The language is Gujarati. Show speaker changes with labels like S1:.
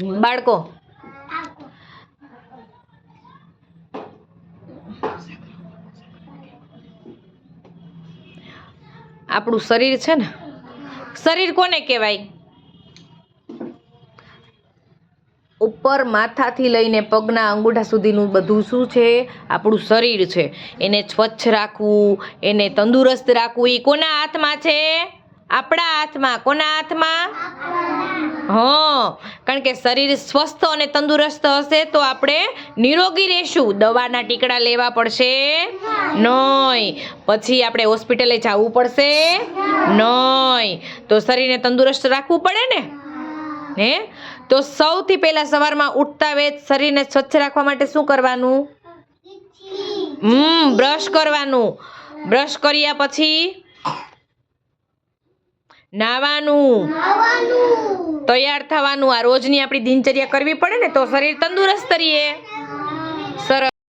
S1: બાળકો આપણું શરીર છે ને, શરીર કોને કહેવાય? ઉપર માથાથી લઈને પગના અંગૂઠા સુધીનું બધું શું છે? આપણું શરીર છે. એને સ્વચ્છ રાખવું, એને તંદુરસ્ત રાખવું, એ કોના હાથમાં છે? આપણા હાથમાં. કોના હાથમાં? કારણ કે શરીર સ્વસ્થ અને તંદુરસ્ત હશે તો આપણે નિરોગી રહેશું. દવાના ટીકડા લેવા પડશે નહીં. પછી આપણે હોસ્પિટલે જવું પડશે નહીં. તો શરીરને તંદુરસ્ત રાખવું પડે ને. તો સૌથી પહેલા સવારમાં ઉઠતા વેત શરીરને સ્વચ્છ રાખવા માટે શું કરવાનું? બ્રશ કરવાનું. બ્રશ કર્યા પછી નાવાનું, તૈયાર થવાનું. આ રોજની આપણી દિનચર્યા કરવી પડે ને તો શરીર તંદુરસ્ત રહીએ.